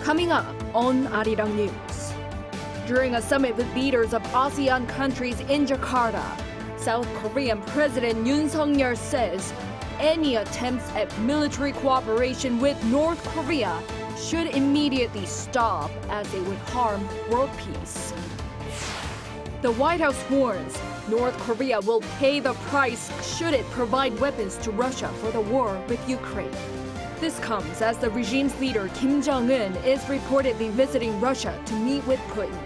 Coming up on Arirang News. During a summit with leaders of ASEAN countries in Jakarta, South Korean President Yoon says any attempts at military cooperation with North Korea should immediately stop as it would harm world peace. The White House warns North Korea will pay the price should it provide weapons to Russia for the war with Ukraine. This comes as the regime's leader Kim Jong-un is reportedly visiting Russia to meet with Putin.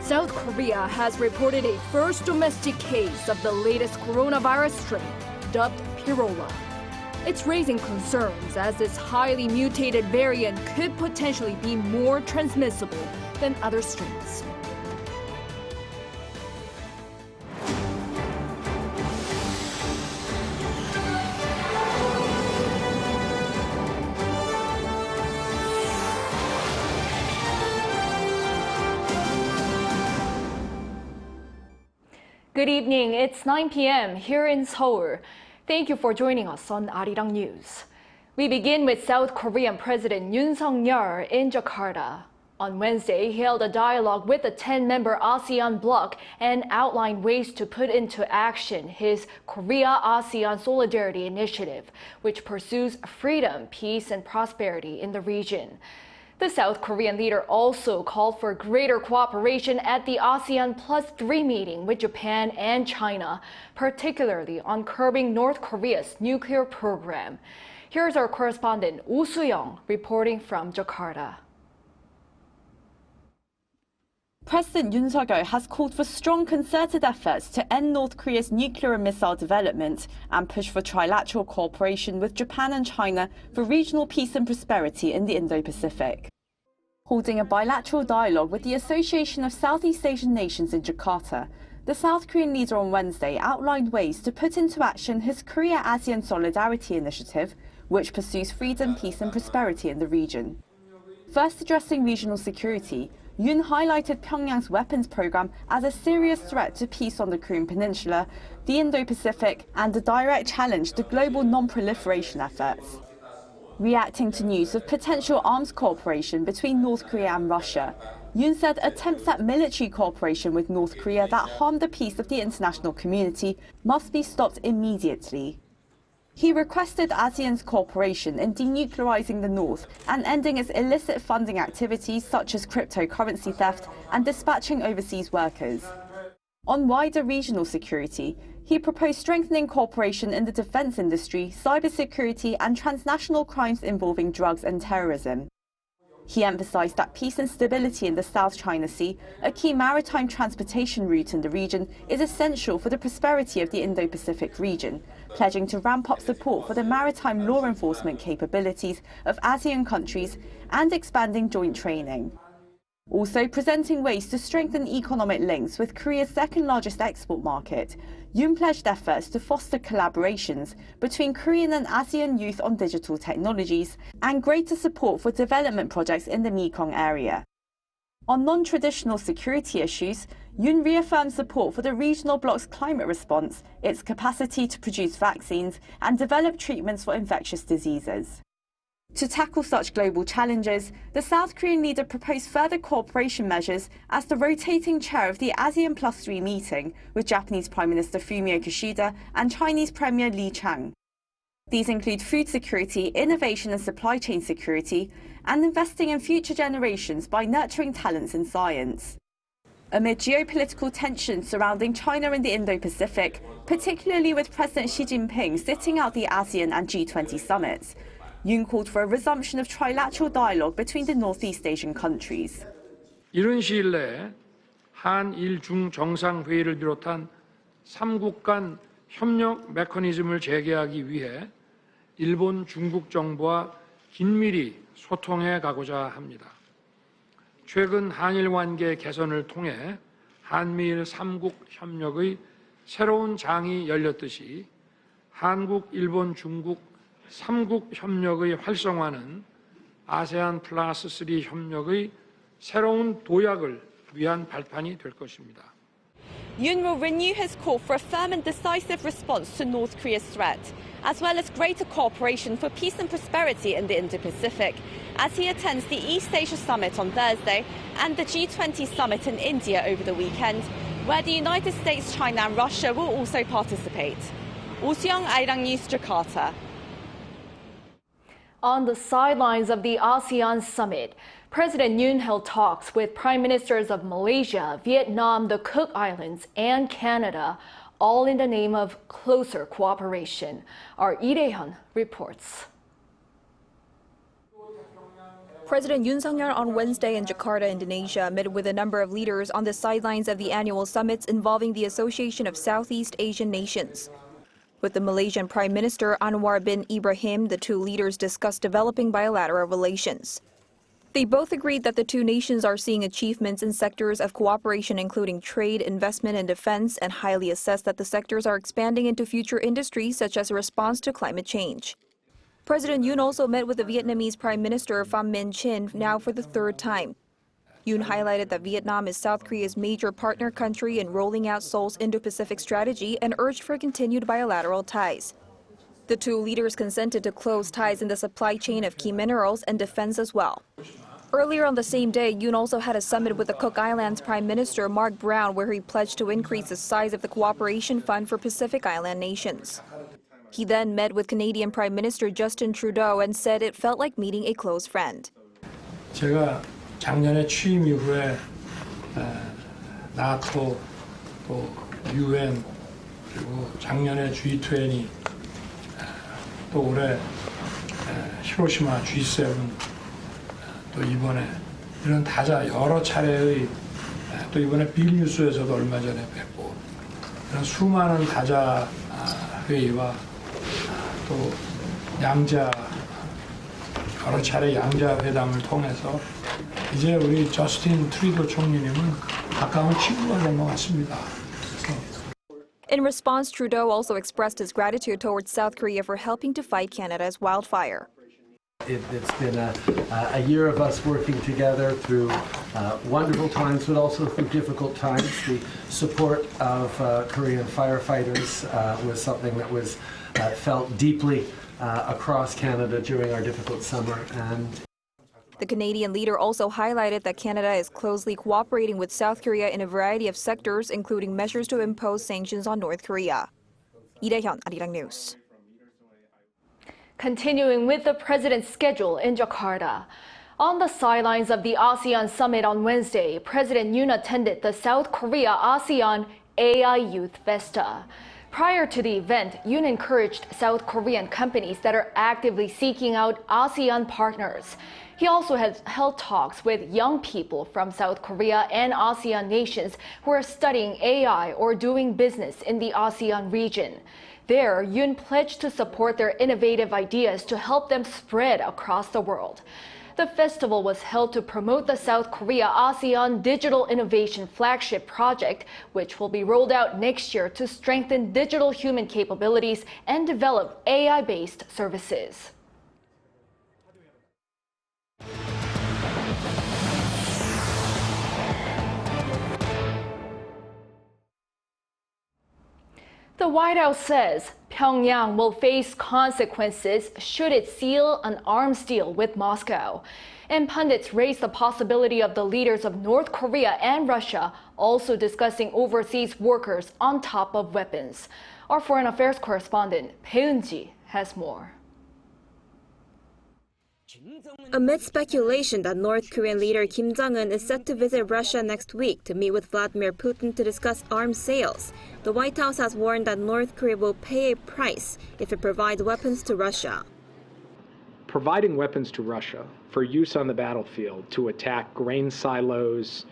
South Korea has reported a first domestic case of the latest coronavirus strain, dubbed Pirola. It's raising concerns as this highly mutated variant could potentially be more transmissible than other strains. Good evening. It's 9 p.m. here in Seoul. Thank you for joining us on Arirang News. We begin with South Korean President Yoon in Jakarta. On Wednesday, he held a dialogue with the 10-member ASEAN bloc and outlined ways to put into action his Korea-ASEAN Solidarity Initiative, which pursues freedom, peace, and prosperity in the region. The South Korean leader also called for greater cooperation at the ASEAN +3 meeting with Japan and China, particularly on curbing North Korea's nuclear program. Here's our correspondent Oh Soo-young reporting from Jakarta. President Yoon has called for strong concerted efforts to end North Korea's nuclear and missile development and push for trilateral cooperation with Japan and China for regional peace and prosperity in the Indo-Pacific. Holding a bilateral dialogue with the Association of Southeast Asian Nations in Jakarta, the South Korean leader on Wednesday outlined ways to put into action his Korea-ASEAN Solidarity Initiative, which pursues freedom, peace and prosperity in the region. First addressing regional security, Yoon highlighted Pyongyang's weapons program as a serious threat to peace on the Korean Peninsula, the Indo-Pacific, and a direct challenge to global non-proliferation efforts. Reacting to news of potential arms cooperation between North Korea and Russia, Yoon said attempts at military cooperation with North Korea that harm the peace of the international community must be stopped immediately. He requested ASEAN's cooperation in denuclearizing the North and ending its illicit funding activities such as cryptocurrency theft and dispatching overseas workers. On wider regional security, he proposed strengthening cooperation in the defense industry, cybersecurity and transnational crimes involving drugs and terrorism. He emphasized that peace and stability in the South China Sea, a key maritime transportation route in the region, is essential for the prosperity of the Indo-Pacific region, pledging to ramp up support for the maritime law enforcement capabilities of ASEAN countries and expanding joint training. Also presenting ways to strengthen economic links with Korea's second-largest export market, Yoon pledged efforts to foster collaborations between Korean and ASEAN youth on digital technologies and greater support for development projects in the Mekong area. On non-traditional security issues, Yoon reaffirmed support for the regional bloc's climate response, its capacity to produce vaccines and develop treatments for infectious diseases. To tackle such global challenges, the South Korean leader proposed further cooperation measures as the rotating chair of the ASEAN +3 meeting with Japanese Prime Minister Fumio Kishida and Chinese Premier Li Qiang. These include food security, innovation and supply chain security, and investing in future generations by nurturing talents in science. Amid geopolitical tensions surrounding China and the Indo-Pacific, particularly with President Xi Jinping sitting out the ASEAN and G20 summits, Yoon called for a resumption of trilateral dialogue between the Northeast Asian countries. 이른 시일 내에 한일 중 정상회의를 비롯한 3국 간 협력 메커니즘을 재개하기 위해 일본, 중국 정부와 긴밀히 소통해 가고자 합니다. 최근 한일 관계 개선을 통해 한미일 3국 협력의 새로운 장이 열렸듯이 한국, 일본, 중국 3국 협력의 활성화는 아세안 +3 협력의 새로운 도약을 위한 발판이 될 것입니다. Yoon will renew his call for a firm and decisive response to North Korea's threat as well as greater cooperation for peace and prosperity in the Indo-Pacific, as he attends the East Asia Summit on Thursday and the G20 Summit in India over the weekend, where the United States, China and Russia will also participate. Seoul, Arirang News, Jakarta. On the sidelines of the ASEAN Summit, President Yoon held talks with Prime Ministers of Malaysia, Vietnam, the Cook Islands, and Canada, all in the name of closer cooperation. Our Incheon reports. President Yoon Suk-yeol on Wednesday in Jakarta, Indonesia, met with a number of leaders on the sidelines of the annual summits involving the Association of Southeast Asian Nations. With the Malaysian Prime Minister Anwar bin Ibrahim, the two leaders discussed developing bilateral relations. They both agreed that the two nations are seeing achievements in sectors of cooperation including trade, investment, and defense, and highly assessed that the sectors are expanding into future industries such as response to climate change. President Yoon also met with the Vietnamese Prime Minister Pham Minh Chinh now for the third time. Yoon highlighted that Vietnam is South Korea's major partner country in rolling out Seoul's Indo-Pacific strategy and urged for continued bilateral ties. The two leaders consented to close ties in the supply chain of key minerals and defense as well. Earlier on the same day, Yoon also had a summit with the Cook Islands Prime Minister Mark Brown, where he pledged to increase the size of the Cooperation Fund for Pacific Island nations. He then met with Canadian Prime Minister Justin Trudeau and said it felt like meeting a close friend. 제가 작년에 취임 이후에 나토, 또 UN, 그리고 작년에 G20, 또 올해 히로시마 G7, 또 이번에 이런 다자 여러 차례의 또 이번에 빌뉴스에서도 얼마 전에 뵙고 이런 수많은 다자 회의와 또 양자 여러 차례 양자 회담을 통해서 이제 우리 저스틴 트루도 총리님은 가까운 친구가 된 것 같습니다. In response, Trudeau also expressed his gratitude towards South Korea for helping to fight Canada's wildfire. It's been a year of us working together through wonderful times, but also through difficult times. The support of Korean firefighters was something that was felt deeply across Canada during our difficult summer. And the Canadian leader also highlighted that Canada is closely cooperating with South Korea in a variety of sectors, including measures to impose sanctions on North Korea. Incheon, Arirang News. Continuing with the president's schedule in Jakarta. On the sidelines of the ASEAN Summit on Wednesday, President Yoon attended the South Korea-ASEAN AI Youth Festa. Prior to the event, Yoon encouraged South Korean companies that are actively seeking out ASEAN partners. He also has held talks with young people from South Korea and ASEAN nations who are studying AI or doing business in the ASEAN region. There, Yoon pledged to support their innovative ideas to help them spread across the world. The festival was held to promote the South Korea-ASEAN Digital Innovation Flagship Project, which will be rolled out next year to strengthen digital human capabilities and develop AI-based services. The White House says Pyongyang will face consequences should it seal an arms deal with Moscow. And pundits raise the possibility of the leaders of North Korea and Russia also discussing overseas workers on top of weapons. Our foreign affairs correspondent, Bae-eun-ji, has more. Amid speculation that North Korean leader Kim Jong-un is set to visit Russia next week to meet with Vladimir Putin to discuss arms sales, the White House has warned that North Korea will pay a price if it provides weapons to Russia. Providing weapons to Russia for use on the battlefield to attack grain silos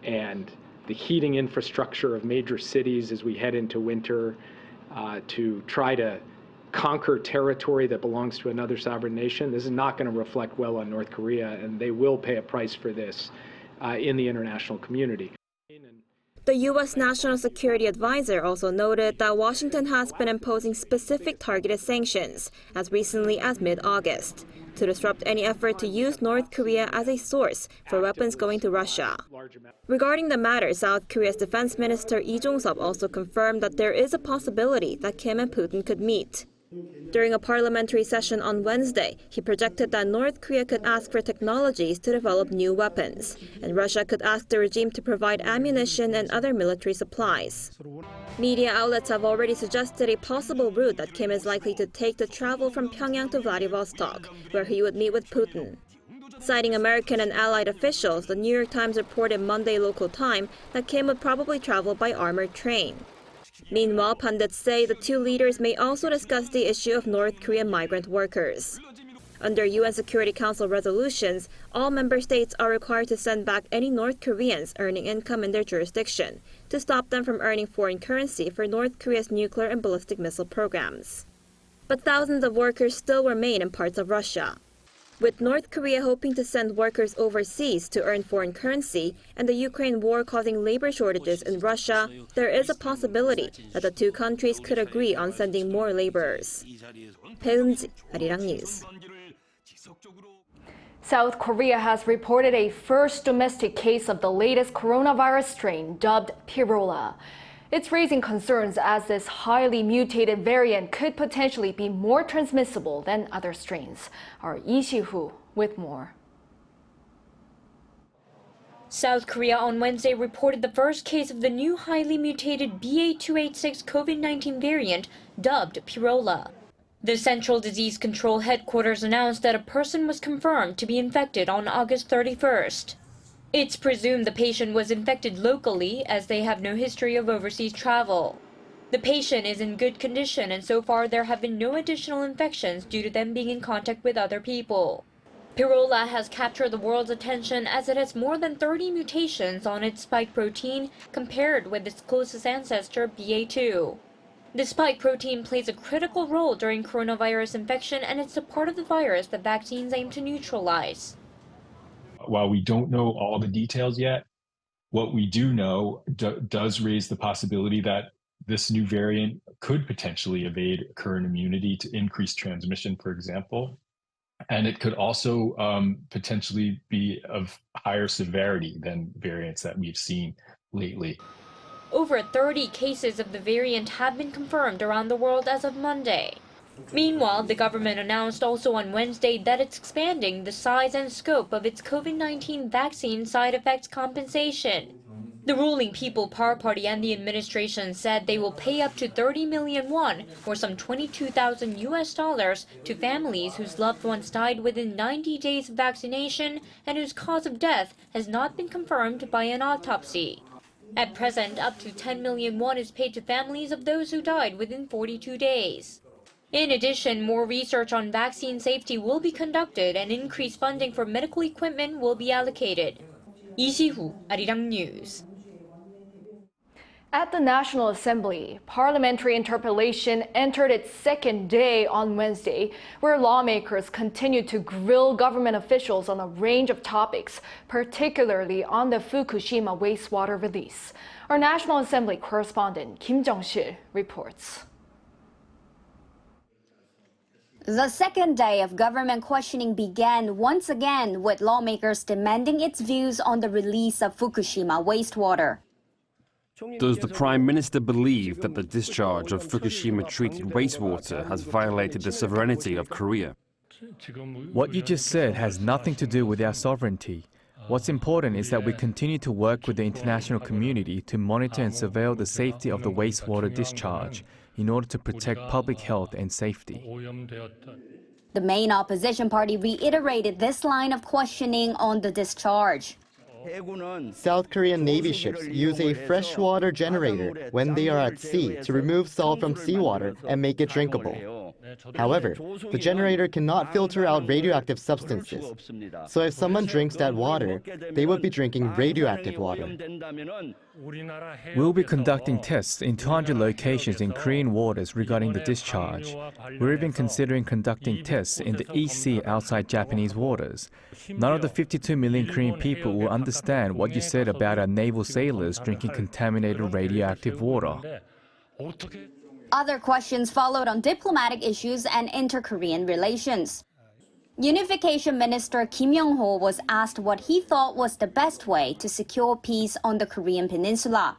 and the heating infrastructure of major cities as we head into winter, to try to conquer territory that belongs to another sovereign nation, this is not going to reflect well on North Korea, and they will pay a price for this in the international community. The U.S. National Security Advisor also noted that Washington has been imposing specific targeted sanctions as recently as mid-August to disrupt any effort to use North Korea as a source for weapons going to Russia. Regarding the matter, South Korea's Defense Minister Lee Jong-suk also confirmed that there is a possibility that Kim and Putin could meet. During a parliamentary session on Wednesday, he projected that North Korea could ask for technologies to develop new weapons, and Russia could ask the regime to provide ammunition and other military supplies. Media outlets have already suggested a possible route that Kim is likely to take to travel from Pyongyang to Vladivostok, where he would meet with Putin. Citing American and allied officials, the New York Times reported Monday local time that Kim would probably travel by armored train. Meanwhile, pundits say the two leaders may also discuss the issue of North Korean migrant workers. Under UN Security Council resolutions, all member states are required to send back any North Koreans earning income in their jurisdiction to stop them from earning foreign currency for North Korea's nuclear and ballistic missile programs. But thousands of workers still remain in parts of Russia. With North Korea hoping to send workers overseas to earn foreign currency and the Ukraine war causing labor shortages in Russia, there is a possibility that the two countries could agree on sending more laborers. 배은지, Arirang News. South Korea has reported a first domestic case of the latest coronavirus strain dubbed Pirola. It's raising concerns as this highly mutated variant could potentially be more transmissible than other strains. Our Lee Si-hoo with more. South Korea on Wednesday reported the first case of the new highly mutated BA.286 COVID-19 variant dubbed Pirola. The Central Disease Control Headquarters announced that a person was confirmed to be infected on August 31st. It's presumed the patient was infected locally as they have no history of overseas travel. The patient is in good condition and so far there have been no additional infections due to them being in contact with other people. Pirola has captured the world's attention as it has more than 30 mutations on its spike protein compared with its closest ancestor BA.2. The spike protein plays a critical role during coronavirus infection and it's a part of the virus that vaccines aim to neutralize. While we don't know all the details yet, what we do know does raise the possibility that this new variant could potentially evade current immunity to increase transmission, for example. And it could also potentially be of higher severity than variants that we've seen lately. Over 30 cases of the variant have been confirmed around the world as of Monday. Meanwhile, the government announced also on Wednesday that it's expanding the size and scope of its COVID-19 vaccine side effects compensation. The ruling People Power Party and the administration said they will pay up to 30 million won, or some $22,000 to families whose loved ones died within 90 days of vaccination and whose cause of death has not been confirmed by an autopsy. At present, up to 10 million won is paid to families of those who died within 42 days. In addition, more research on vaccine safety will be conducted and increased funding for medical equipment will be allocated. Lee Si-hoo, Arirang News. At the National Assembly, parliamentary interpellation entered its second day on Wednesday, where lawmakers continued to grill government officials on a range of topics, particularly on the Fukushima wastewater release. Our National Assembly correspondent Kim Jung-sil reports. The second day of government questioning began once again with lawmakers demanding its views on the release of Fukushima wastewater. Does the Prime Minister believe that the discharge of Fukushima treated wastewater has violated the sovereignty of Korea? What you just said has nothing to do with our sovereignty. What's important is that we continue to work with the international community to monitor and surveil the safety of the wastewater discharge in order to protect public health and safety. The main opposition party reiterated this line of questioning on the discharge. South Korean Navy ships use a freshwater generator when they are at sea to remove salt from seawater and make it drinkable. However, the generator cannot filter out radioactive substances. So if someone drinks that water, they would be drinking radioactive water. We'll be conducting tests in 200 locations in Korean waters regarding the discharge. We're even considering conducting tests in the East Sea outside Japanese waters. None of the 52 million Korean people will understand what you said about our naval sailors drinking contaminated radioactive water. Other questions followed on diplomatic issues and inter-Korean relations. Unification Minister Kim Yong-ho was asked what he thought was the best way to secure peace on the Korean peninsula.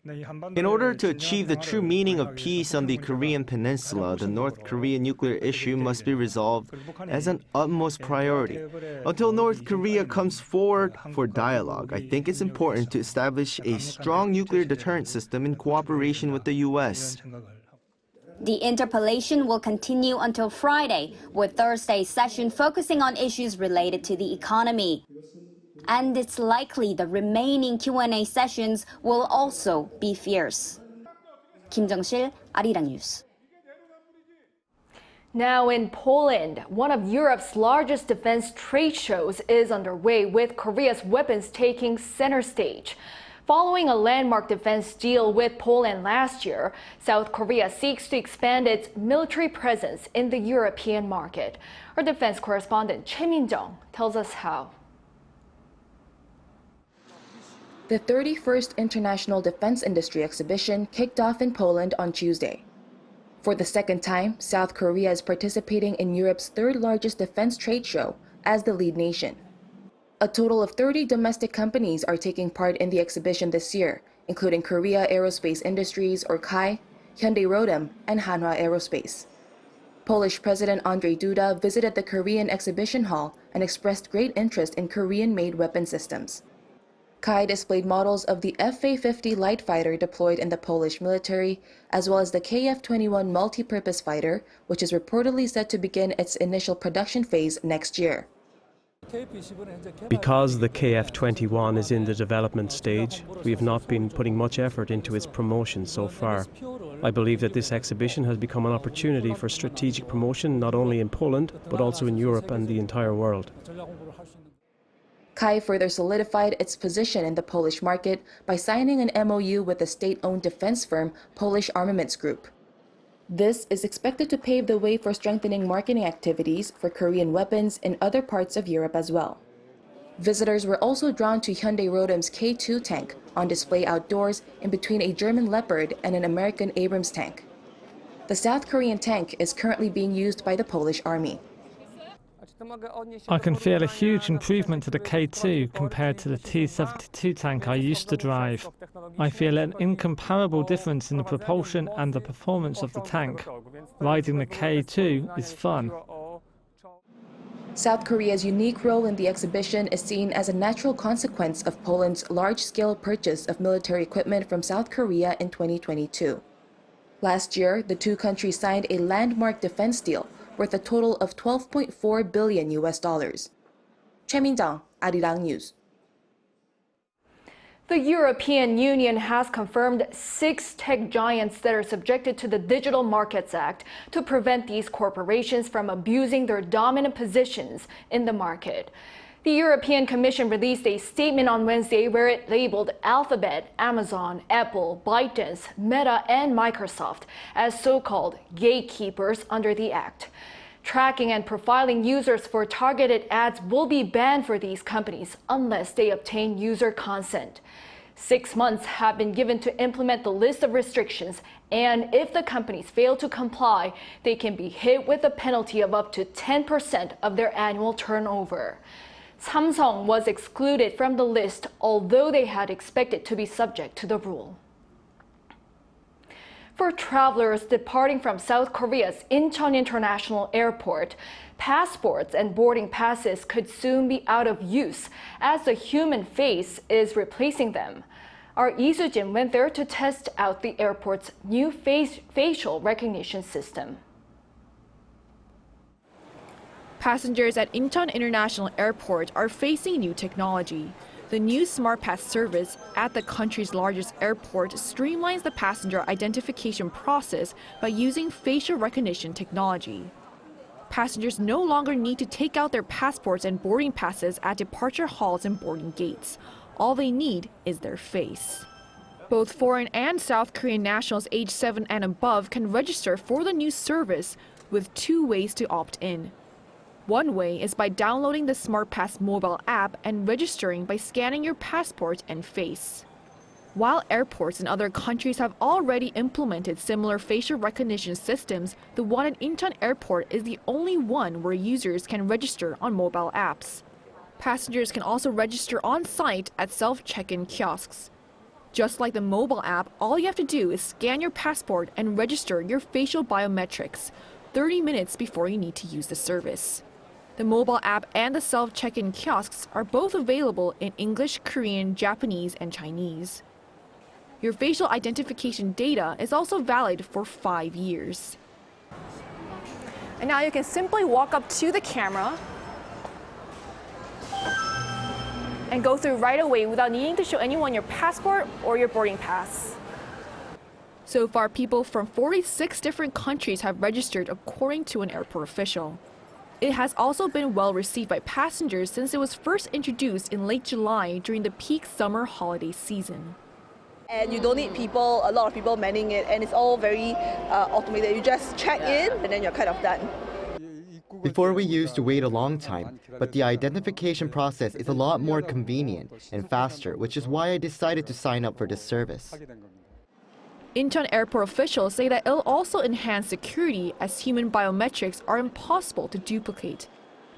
In order to achieve the true meaning of peace on the Korean peninsula, the North Korean nuclear issue must be resolved as an utmost priority. Until North Korea comes forward for dialogue, I think it's important to establish a strong nuclear deterrent system in cooperation with the U.S. The interpellation will continue until Friday, with Thursday's session focusing on issues related to the economy. And it's likely the remaining Q&A sessions will also be fierce. Kim Jung-sil, Arirang News. Now in Poland, one of Europe's largest defense trade shows is underway, with Korea's weapons taking center stage. Following a landmark defense deal with Poland last year, South Korea seeks to expand its military presence in the European market. Our defense correspondent Choi Min-jung tells us how. The 31st International Defence Industry Exhibition kicked off in Poland on Tuesday. For the second time, South Korea is participating in Europe's third largest defense trade show as the lead nation. A total of 30 domestic companies are taking part in the exhibition this year, including Korea-Aerospace Industries or KAI, Hyundai Rotem, and Hanwha Aerospace. Polish President Andrzej Duda visited the Korean exhibition hall and expressed great interest in Korean-made weapon systems. KAI displayed models of the F-A-50 light fighter deployed in the Polish military, as well as the KF-21 multi-purpose fighter, which is reportedly set to begin its initial production phase next year. Because the KF-21 is in the development stage, we have not been putting much effort into its promotion so far. I believe that this exhibition has become an opportunity for strategic promotion not only in Poland, but also in Europe and the entire world. KAI further solidified its position in the Polish market by signing an MOU with the state-owned defense firm Polish Armaments Group. This is expected to pave the way for strengthening marketing activities for Korean weapons in other parts of Europe as well. Visitors were also drawn to Hyundai Rotem's K2 tank on display outdoors in between a German Leopard and an American Abrams tank. The South Korean tank is currently being used by the Polish Army. I can feel a huge improvement to the K2 compared to the T-72 tank I used to drive. I feel an incomparable difference in the propulsion and the performance of the tank. Riding the K2 is fun. South Korea's unique role in the exhibition is seen as a natural consequence of Poland's large-scale purchase of military equipment from South Korea in 2022. Last year, the two countries signed a landmark defense deal worth a total of $12.4 billion. Choi Min-jung, Arirang News. The European Union has confirmed 6 tech giants that are subjected to the Digital Markets Act to prevent these corporations from abusing their dominant positions in the market. The European Commission released a statement on Wednesday where it labeled Alphabet, Amazon, Apple, ByteDance, Meta, and Microsoft as so-called gatekeepers under the act. Tracking and profiling users for targeted ads will be banned for these companies unless they obtain user consent. 6 months have been given to implement the list of restrictions, and if the companies fail to comply, they can be hit with a penalty of up to 10% of their annual turnover. Samsung was excluded from the list, although they had expected to be subject to the rule. For travelers departing from South Korea's Incheon International Airport, passports and boarding passes could soon be out of use as the human face is replacing them. Our Lee Soo-jin went there to test out the airport's new facial recognition system. Passengers at Incheon International Airport are facing new technology. The new Smart Pass service at the country's largest airport streamlines the passenger identification process by using facial recognition technology. Passengers no longer need to take out their passports and boarding passes at departure halls and boarding gates. All they need is their face. Both foreign and South Korean nationals aged 7 and above can register for the new service with 2 ways to opt in. One way is by downloading the SmartPass mobile app and registering by scanning your passport and face. While airports in other countries have already implemented similar facial recognition systems, the one at Incheon Airport is the only one where users can register on mobile apps. Passengers can also register on site at self-check-in kiosks. Just like the mobile app, all you have to do is scan your passport and register your facial biometrics 30 minutes before you need to use the service. The mobile app and the self-check-in kiosks are both available in English, Korean, Japanese, and Chinese. Your facial identification data is also valid for 5 years. And now you can simply walk up to the camera and go through right away without needing to show anyone your passport or your boarding pass. So far, people from 46 different countries have registered, according to an airport official. It has also been well received by passengers since it was first introduced in late July during the peak summer holiday season. And you don't need people, a lot of people manning it, and it's all very automated. You just check in and then you're kind of done. Before we used to wait a long time, but the identification process is a lot more convenient and faster, which is why I decided to sign up for this service. Incheon Airport officials say that it'll also enhance security as human biometrics are impossible to duplicate.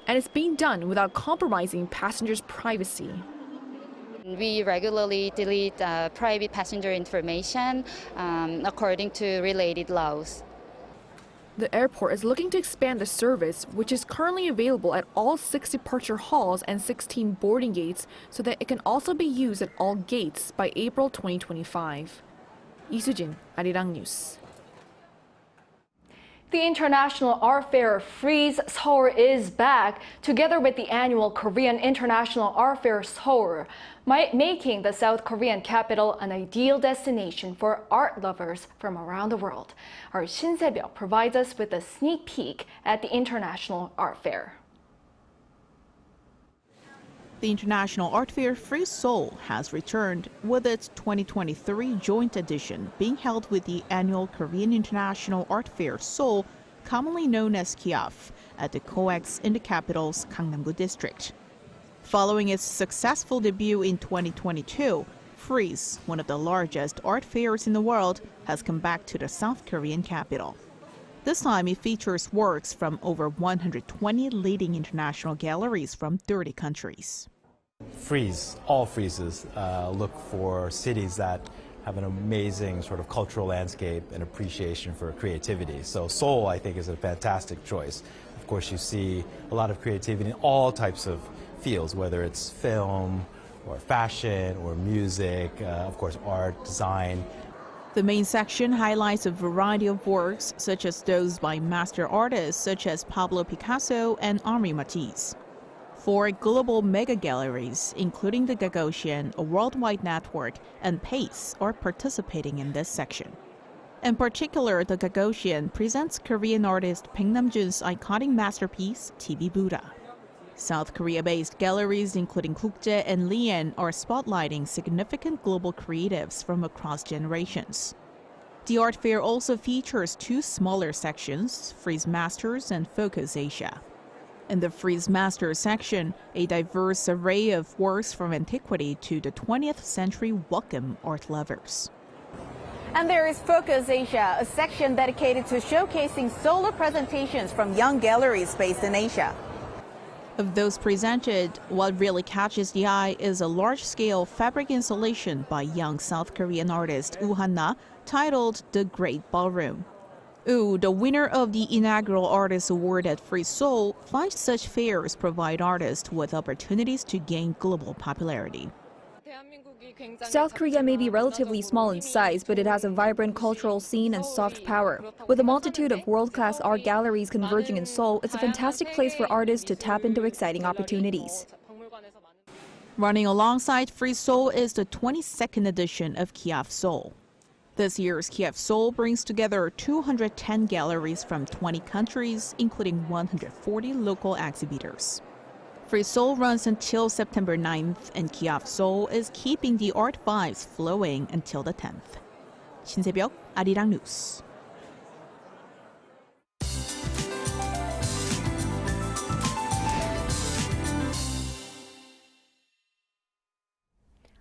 And it's being done without compromising passengers' privacy. We regularly delete private passenger information according to related laws. The airport is looking to expand the service, which is currently available at all 6 departure halls and 16 boarding gates, so that it can also be used at all gates by April 2025. 이수진, Arirang News. The International Art Fair Frieze Seoul is back, together with the annual Korean International Art Fair Seoul, making the South Korean capital an ideal destination for art lovers from around the world. Our Shin Se-byuk provides us with a sneak peek at the International Art Fair. The International Art Fair Frieze Seoul has returned, with its 2023 joint edition being held with the annual Korean International Art Fair Seoul, commonly known as KIAF, at the COEX in the capital's Gangnam-gu district. Following its successful debut in 2022, Frieze, one of the largest art fairs in the world, has come back to the South Korean capital. This time it features works from over 120 leading international galleries from 30 countries. Frieze, all Friezes look for cities that have an amazing sort of cultural landscape and appreciation for creativity. So Seoul, I think, is a fantastic choice. Of course, you see a lot of creativity in all types of fields, whether it's film or fashion or music, of course, art, design. The main section highlights a variety of works, such as those by master artists such as Pablo Picasso and Henri Matisse. 4 global mega-galleries, including the Gagosian, a worldwide network, and PACE, are participating in this section. In particular, the Gagosian presents Korean artist Baek Nam-jun's iconic masterpiece, TV Buddha. South Korea-based galleries, including Gukje and Lian, are spotlighting significant global creatives from across generations. The art fair also features 2 smaller sections, Frieze Masters and Focus Asia. In the Frieze Masters section, a diverse array of works from antiquity to the 20th century welcome art lovers. And there is Focus Asia, a section dedicated to showcasing solo presentations from young galleries based in Asia. Of those presented, what really catches the eye is a large-scale fabric installation by young South Korean artist Woo Han-na titled The Great Ballroom. Woo, the winner of the inaugural Artist Award at Frieze Seoul, finds such fairs provide artists with opportunities to gain global popularity. South Korea may be relatively small in size, but it has a vibrant cultural scene and soft power. With a multitude of world-class art galleries converging in Seoul, it's a fantastic place for artists to tap into exciting opportunities. Running alongside Frieze Seoul is the 22nd edition of KIAF Seoul. This year's KIAF Seoul brings together 210 galleries from 20 countries, including 140 local exhibitors. Frieze Seoul runs until September 9th, and KIAF Seoul is keeping the art vibes flowing until the 10th. Shin Se-byuk, Arirang News.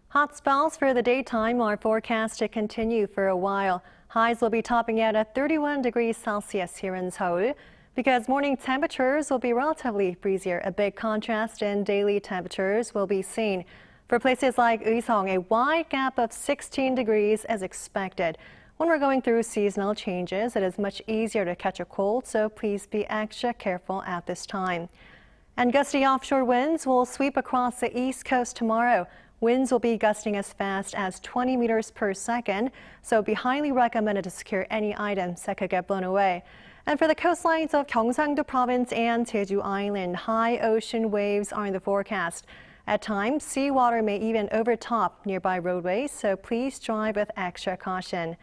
Hot spells for the daytime are forecast to continue for a while. Highs will be topping out at 31 degrees Celsius here in Seoul. Because morning temperatures will be relatively breezier, a big contrast in daily temperatures will be seen. For places like Uiseong, a wide gap of 16 degrees is expected. When we're going through seasonal changes, it is much easier to catch a cold, so please be extra careful at this time. And gusty offshore winds will sweep across the east coast tomorrow. Winds will be gusting as fast as 20 meters per second, so it would be highly recommended to secure any items that could get blown away. And for the coastlines of Gyeongsang-do Province and Jeju Island, high ocean waves are in the forecast. At times, seawater may even overtop nearby roadways, so please drive with extra caution.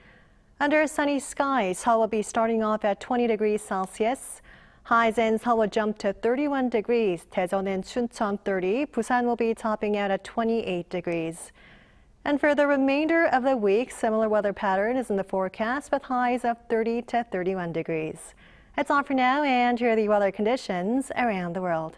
Under sunny skies, Seoul will be starting off at 20 degrees Celsius. Highs in Seoul will jump to 31 degrees. Daejeon and Chuncheon 30. Busan will be topping out at 28 degrees. And for the remainder of the week, similar weather pattern is in the forecast with highs of 30 to 31 degrees. That's all for now, and here are the weather conditions around the world.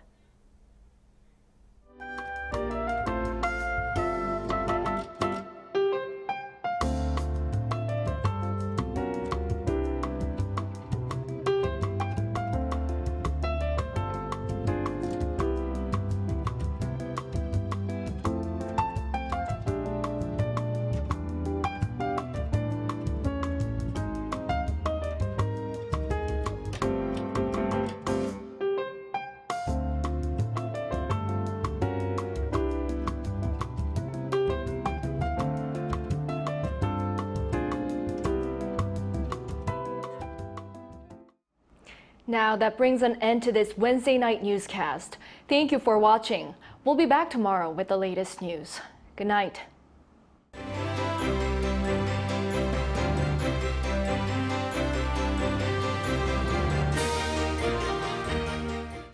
Now that brings an end to this Wednesday night newscast. Thank you for watching. We'll be back tomorrow with the latest news. Good night.